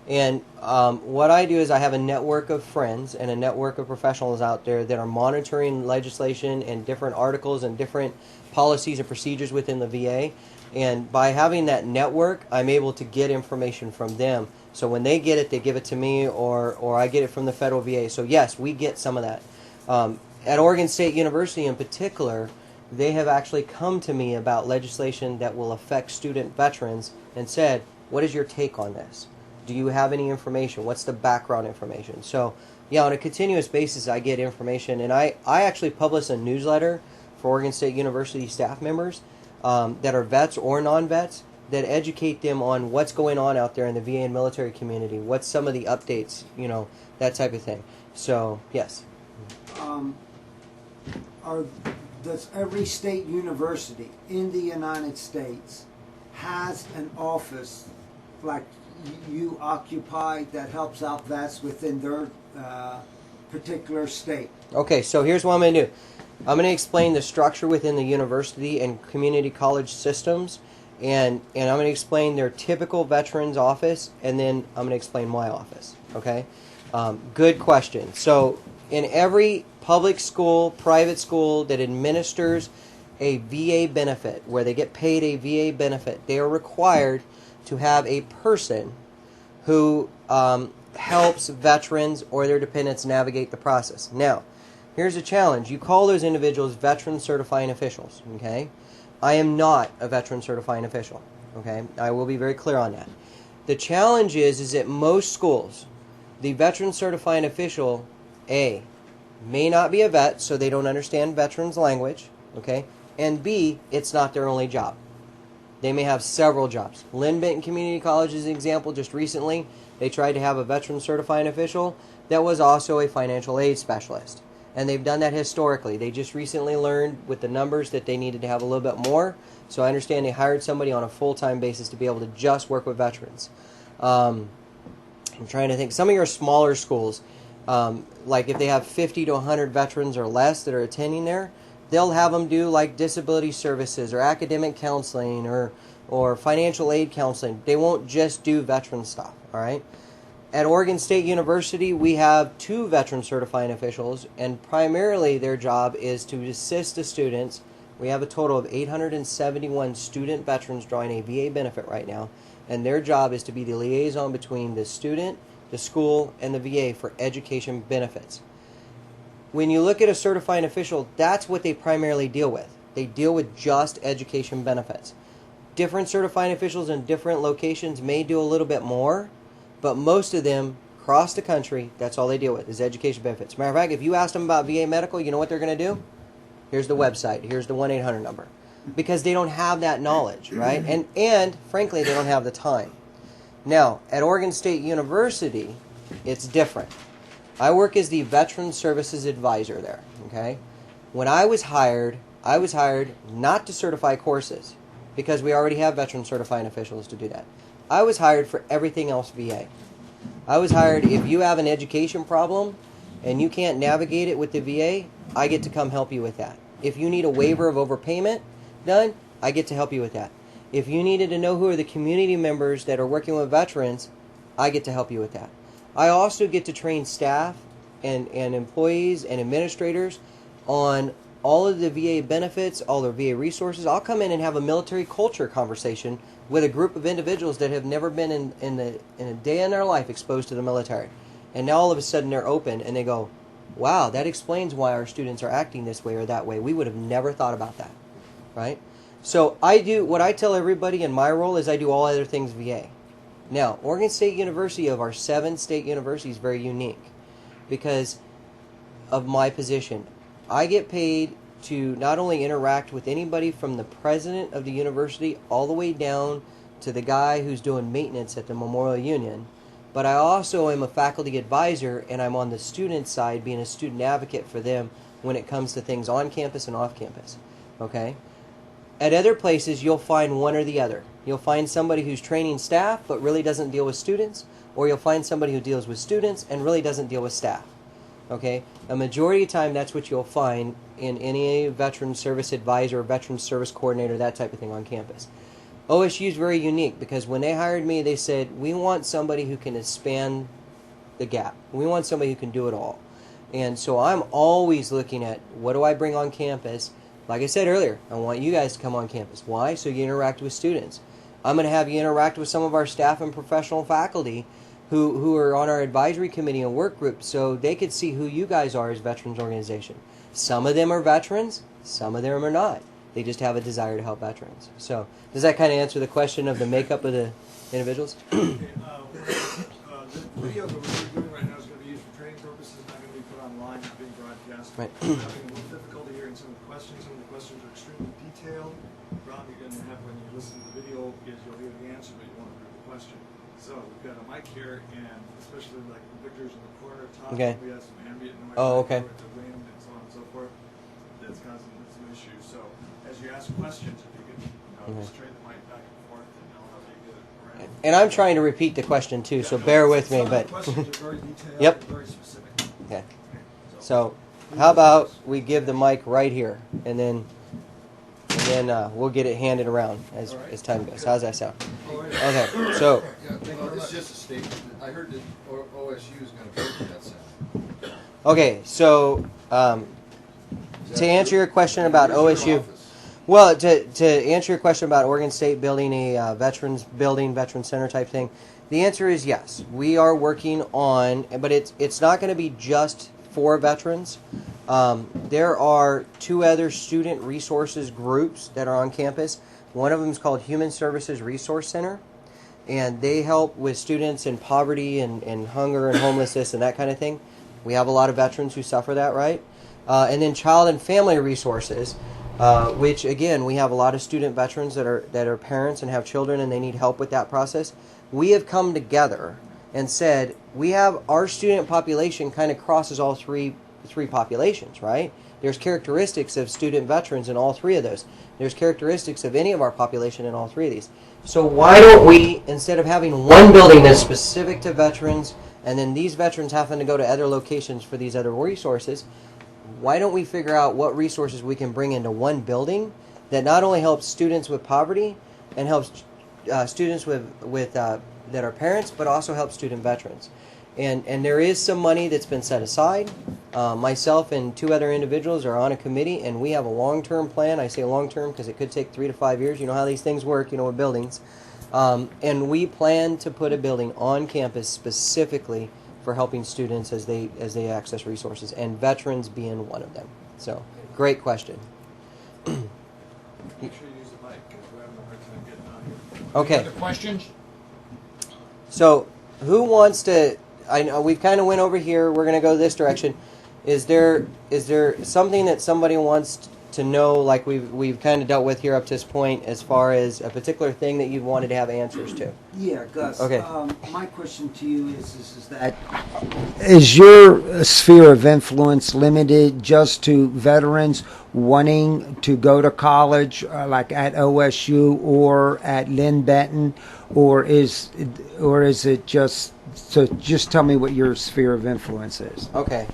And what I do is I have a network of friends and a network of professionals out there that are monitoring legislation and different articles and different policies and procedures within the VA. And by having that network, I'm able to get information from them. So when they get it, they give it to me, or I get it from the federal VA. So yes, we get some of that. At Oregon State University in particular, they have actually come to me about legislation that will affect student veterans and said, what is your take on this? Do you have any information? What's the background information? So, yeah, on a continuous basis, I get information. And I actually publish a newsletter for Oregon State University staff members that are vets or non-vets that educate them on what's going on out there in the VA and military community. What's some of the updates, that type of thing. So, yes. Does every state university in the United States has an office like you occupy that helps out vets within their particular state? Okay, so here's what I'm going to do. I'm going to explain the structure within the university and community college systems, and I'm going to explain their typical veterans office, and then I'm going to explain my office. Okay? Good question. So in every public school, private school that administers a VA benefit, where they get paid a VA benefit, they are required to have a person who helps veterans or their dependents navigate the process. Now, here's a challenge. You call those individuals veteran certifying officials, okay? I am not a veteran certifying official, okay? I will be very clear on that. The challenge is that most schools, the veteran certifying official, may not be a vet, so they don't understand veterans language, okay? And B, it's not their only job. They may have several jobs. Lynn Benton Community College is an example. Just recently, they tried to have a veteran certifying official that was also a financial aid specialist. And they've done that historically. They just recently learned with the numbers that they needed to have a little bit more. So I understand they hired somebody on a full-time basis to be able to just work with veterans. I'm trying to think. Some of your smaller schools, like if they have 50 to 100 veterans or less that are attending there, they'll have them do like disability services or academic counseling or financial aid counseling. They won't just do veteran stuff, all right? At Oregon State University, we have 2 veteran certifying officials, and primarily their job is to assist the students. We have a total of 871 student veterans drawing a VA benefit right now, and their job is to be the liaison between the student, the school, and the VA for education benefits. When you look at a certifying official, that's what they primarily deal with. They deal with just education benefits. Different certifying officials in different locations may do a little bit more, but most of them across the country, that's all they deal with is education benefits. Matter of fact, if you ask them about VA medical, you know what they're going to do? Here's the website. Here's the 1-800 number. Because they don't have that knowledge, right? And frankly, they don't have the time. Now, at Oregon State University, it's different. I work as the Veteran Services Advisor there, okay? When I was hired not to certify courses, because we already have veteran certifying officials to do that. I was hired for everything else VA. I was hired if you have an education problem and you can't navigate it with the VA, I get to come help you with that. If you need a waiver of overpayment done, I get to help you with that. If you needed to know who are the community members that are working with veterans, I get to help you with that. I also get to train staff and employees and administrators on all of the VA benefits, all the VA resources. I'll come in and have a military culture conversation with a group of individuals that have never been in a day in their life exposed to the military. And now all of a sudden they're open and they go, wow, that explains why our students are acting this way or that way. We would have never thought about that, right? So what I tell everybody in my role is I do all other things VA. Now, Oregon State University, of our 7 state universities, is very unique because of my position. I get paid to not only interact with anybody from the president of the university all the way down to the guy who's doing maintenance at the Memorial Union, but I also am a faculty advisor and I'm on the student side being a student advocate for them when it comes to things on campus and off campus. Okay? At other places, you'll find one or the other. You'll find somebody who's training staff but really doesn't deal with students, or you'll find somebody who deals with students and really doesn't deal with staff. Okay? A majority of the time, that's what you'll find in any veteran service advisor, veteran service coordinator, that type of thing on campus. OSU is very unique because when they hired me, they said, we want somebody who can span the gap. We want somebody who can do it all. And so I'm always looking at what do I bring on campus. Like I said earlier, I want you guys to come on campus. Why? So you interact with students. I'm going to have you interact with some of our staff and professional faculty who are on our advisory committee and work group so they could see who you guys are as veterans organization. Some of them are veterans, some of them are not. They just have a desire to help veterans. So does that kind of answer the question of the makeup of the individuals? Okay, the video that we're doing right now is going to be used for training purposes, not going to be put online, not being broadcast. Right. I'm having a little difficulty hearing some of the questions. Some of the questions are extremely detailed. The problem you're going to have when you listen to the video is you'll hear the answer, but you won't hear the question. So we've got a mic here, and especially like the pictures in the corner top, Okay. we have some ambient noise. Oh, okay. With the wind and so on and so forth. That's causing some issues. So as you ask questions, if you could just trade the mic back and forth, and I'll help you get it around. And I'm trying to repeat the question too, so bear with me. Some of But the questions are very detailed, Yep. and very specific. okay. So how about we give the mic right here, and then we'll get it handed around as time goes. How's that sound? Okay. So Well, it's just a statement. I heard that OSU is going to pay for that center. okay. So Is that to answer true? your question about Where's your OSU. office? Well, to answer your question about Oregon State building a veterans center type thing, the answer is yes. We are working on, but it's not going to be just for veterans. There are 2 other student resources groups that are on campus. One of them is called Human Services Resource Center, and they help with students in poverty and hunger and homelessness and that kind of thing. We have a lot of veterans who suffer that, right? And then Child and Family Resources, which again, we have a lot of student veterans that are parents and have children and they need help with that process. We have come together and said we have our student population kind of crosses all three populations, right? There's characteristics of student veterans in all 3 of those. There's characteristics of any of our population in all 3 of these. So why don't we, instead of having one building that's specific to veterans and then these veterans having to go to other locations for these other resources, why don't we figure out what resources we can bring into one building that not only helps students with poverty and helps students with that are parents, but also helps student veterans. And there is some money that's been set aside. Myself and 2 other individuals are on a committee, and we have a long-term plan. I say long-term because it could take 3 to 5 years. You know how these things work, with buildings. And we plan to put a building on campus specifically for helping students as they access resources, and veterans being one of them. So, great question. Make sure you use the mic, because we're having a hard time getting on here. Okay. Other questions? So, who wants to? I know we've kind of went over here. We're going to go this direction. Is there something that somebody wants to know, like we've kind of dealt with here up to this point, as far as a particular thing that you wanted to have answers to? Yeah, Gus. Okay. My question to you is that is your sphere of influence limited just to veterans wanting to go to college, like at OSU or at Lynn Benton, or is it just? So just tell me what your sphere of influence is. Okay.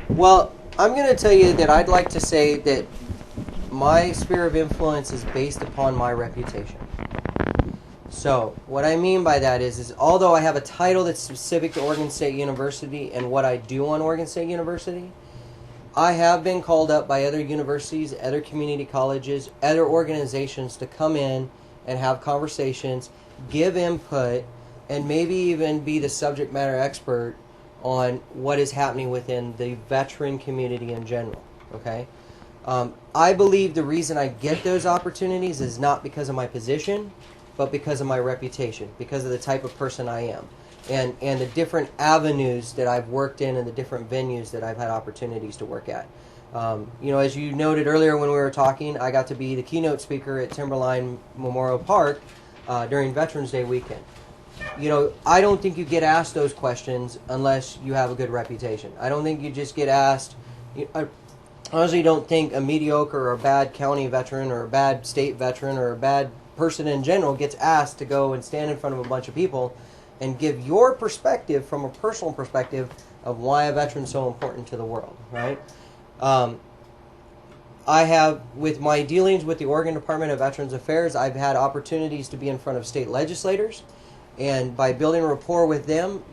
Well, I'm going to tell you that I'd like to say that my sphere of influence is based upon my reputation. So, what I mean by that is although I have a title that's specific to Oregon State University and what I do on Oregon State University, I have been called up by other universities, other community colleges, other organizations to come in and have conversations, give input, and maybe even be the subject matter expert on what is happening within the veteran community in general. Okay? I believe the reason I get those opportunities is not because of my position, but because of my reputation, because of the type of person I am, and the different avenues that I've worked in and the different venues that I've had opportunities to work at. As you noted earlier when we were talking, I got to be the keynote speaker at Timberline Memorial Park during Veterans Day weekend. I don't think you get asked those questions unless you have a good reputation. I don't think you just get asked. I honestly don't think a mediocre or a bad county veteran or a bad state veteran or a bad person in general gets asked to go and stand in front of a bunch of people and give your perspective from a personal perspective of why a veteran's so important to the world, right? I have, with my dealings with the Oregon Department of Veterans Affairs, I've had opportunities to be in front of state legislators, and by building a rapport with them,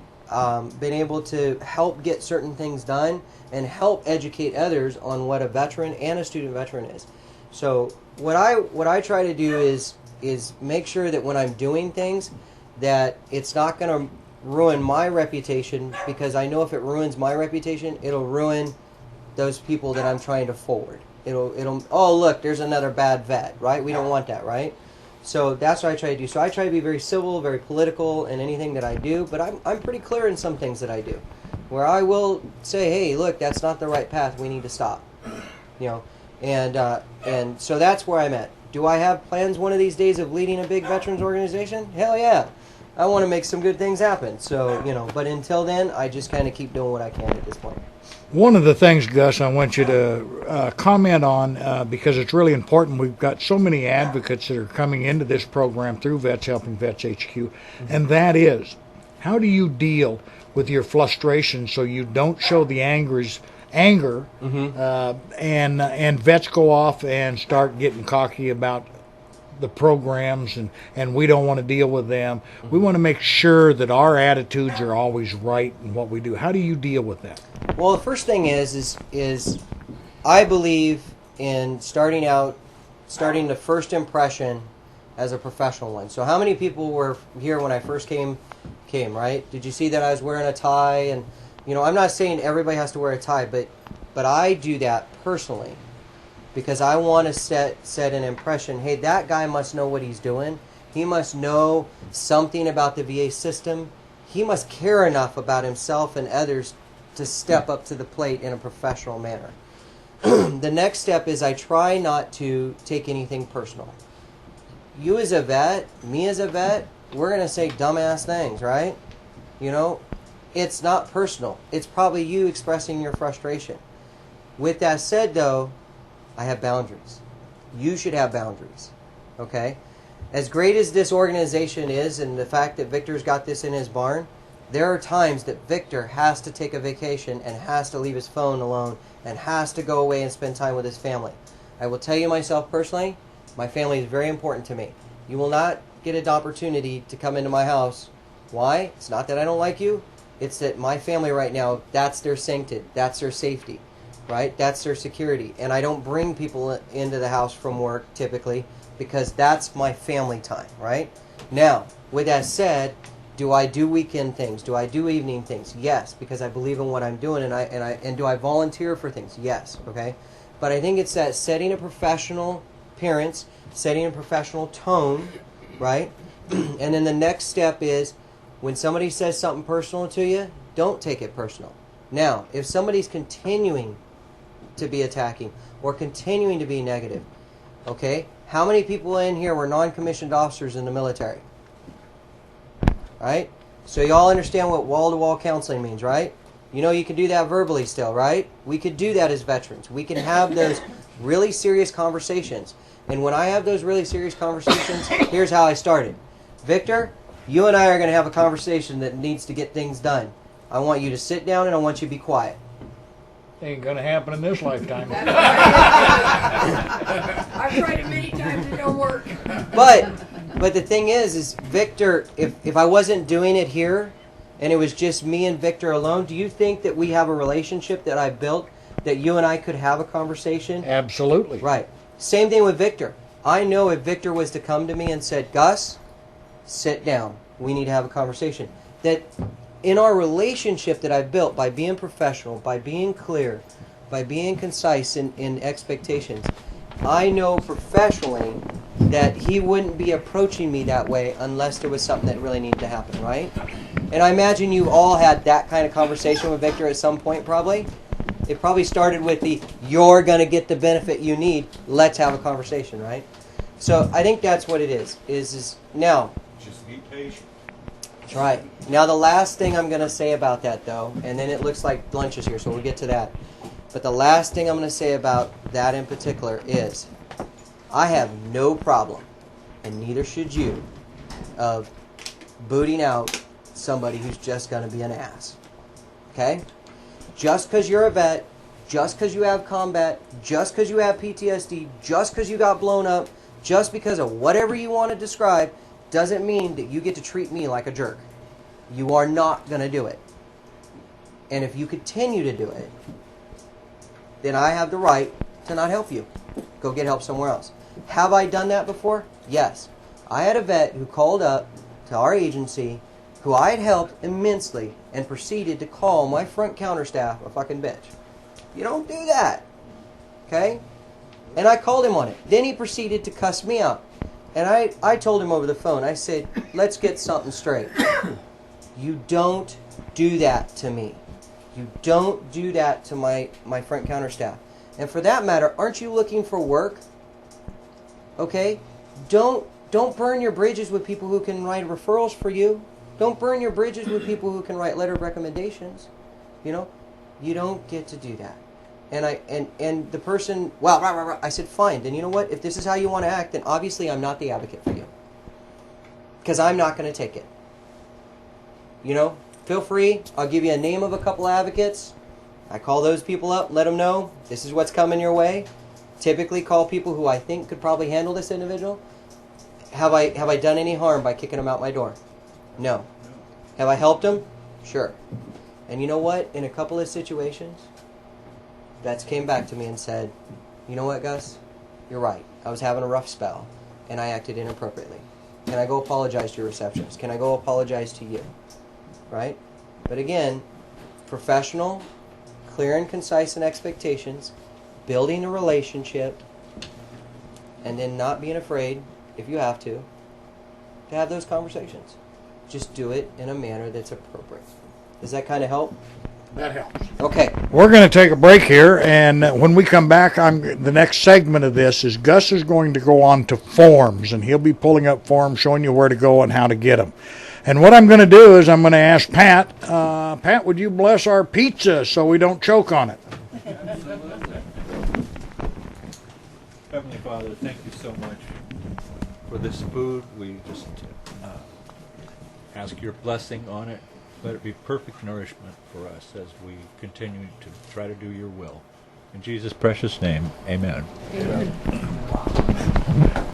been able to help get certain things done and help educate others on what a veteran and a student veteran is. So what I try to do is make sure that when I'm doing things, that it's not going to ruin my reputation, because I know if it ruins my reputation, it'll ruin those people that I'm trying to forward. It'll oh look, there's another bad vet, right? We don't want that, right? So that's what I try to do. So I try to be very civil, very political in anything that I do, but I'm pretty clear in some things that I do, where I will say, hey, look, that's not the right path. We need to stop, and so that's where I'm at. Do I have plans one of these days of leading a big veterans organization? Hell yeah. I want to make some good things happen. So, but until then, I just kind of keep doing what I can at this point. One of the things, Gus, I want you to comment on, because it's really important. We've got so many advocates that are coming into this program through Vets Helping Vets HQ, and that is, how do you deal with your frustration so you don't show the anger, and vets go off and start getting cocky about the programs, and we don't want to deal with them. We want to make sure that our attitudes are always right in what we do. How do you deal with that? Well, the first thing is I believe in starting the first impression as a professional one. So how many people were here when I first came, right? Did you see that I was wearing a tie? And I'm not saying everybody has to wear a tie, but I do that personally, because I want to set an impression. Hey, that guy must know what he's doing. He must know something about the VA system. He must care enough about himself and others to step up to the plate in a professional manner. The next step is I try not to take anything personal. You as a vet, me as a vet, we're going to say dumbass things, right? It's not personal. It's probably you expressing your frustration. With that said, though, I have boundaries. You should have boundaries, okay? As great as this organization is, and the fact that Victor's got this in his barn, There are times that Victor has to take a vacation and has to leave his phone alone and has to go away and spend time with his family. I will tell you myself personally, my family is very important to me. You will not get an opportunity to come into my house. Why? It's not that I don't like you. It's that my family right now, that's their sanctity, that's their safety, right? That's their security. And I don't bring people into the house from work typically because that's my family time, right? Now, with that said, do I do weekend things? Do I do evening things? Yes, because I believe in what I'm doing, and do I volunteer for things? Yes, okay. But I think it's that setting a professional appearance, setting a professional tone, right? And then the next step is when somebody says something personal to you, don't take it personal. Now, if somebody's continuing to be attacking or continuing to be negative, okay, how many people in here were non-commissioned officers in the military? Right? So you all understand what wall-to-wall counseling means, right? You know you can do that verbally still, right? We could do that as veterans. We can have those really serious conversations. And when I have those really serious conversations, here's how I started. Victor, you and I are going to have a conversation that needs to get things done. I want you to sit down and I want you to be quiet. Ain't gonna happen in this lifetime. I've tried it many times, it don't work. But the thing is Victor, if I wasn't doing it here and it was just me and Victor alone, do you think that we have a relationship that I built that you and I could have a conversation? Absolutely. Right. Same thing with Victor. I know if Victor was to come to me and said, Gus, sit down. We need to have a conversation. That in our relationship that I've built by being professional, by being clear, by being concise in expectations, I know professionally that he wouldn't be approaching me that way unless there was something that really needed to happen, right? And I imagine you all had that kind of conversation with Victor at some point, probably. It probably started with the, you're going to get the benefit you need, let's have a conversation, right? So I think that's what it is now. Just be patient. That's right. Now the last thing I'm going to say about that, though, and then it looks like lunch is here, so we'll get to that. But the last thing I'm going to say about that in particular is I have no problem, and neither should you, of booting out somebody who's just going to be an ass. Okay? Just because you're a vet, just because you have combat, just because you have PTSD, just because you got blown up, just because of whatever you want to describe, doesn't mean that you get to treat me like a jerk. You are not going to do it. And if you continue to do it, then I have the right to not help you. Go get help somewhere else. Have I done that before? Yes. I had a vet who called up to our agency who I had helped immensely and proceeded to call my front counter staff a fucking bitch. You don't do that. Okay? And I called him on it. Then he proceeded to cuss me out. And I told him over the phone, I said, let's get something straight. You don't do that to me. You don't do that to my front counter staff. And for that matter, aren't you looking for work? Okay? Don't burn your bridges with people who can write referrals for you. Don't burn your bridges with people who can write letter of recommendations. You know? You don't get to do that. And the person, well, rah, rah, rah. I said, fine, then you know what? If this is how you want to act, then obviously I'm not the advocate for you. Because I'm not going to take it. You know? Feel free. I'll give you a name of a couple advocates. I call those people up, let them know this is what's coming your way. Typically call people who I think could probably handle this individual. Have I done any harm by kicking them out my door? No. Have I helped them? Sure. And you know what? In a couple of situations, vets came back to me and said, you know what, Gus? You're right. I was having a rough spell, and I acted inappropriately. Can I go apologize to your receptionist? Can I go apologize to you? Right? But again, professional, clear and concise in expectations, building a relationship, and then not being afraid, if you have to have those conversations. Just do it in a manner that's appropriate. Does that kind of help? That helps. Okay. We're going to take a break here, and when we come back, the next segment of this is Gus is going to go on to forms, and he'll be pulling up forms, showing you where to go and how to get them. And what I'm going to do is I'm going to ask Pat, Pat, would you bless our pizza so we don't choke on it? Heavenly Father, thank you so much for this food. We just ask your blessing on it. Let it be perfect nourishment for us as we continue to try to do your will. In Jesus' precious name, amen. Amen.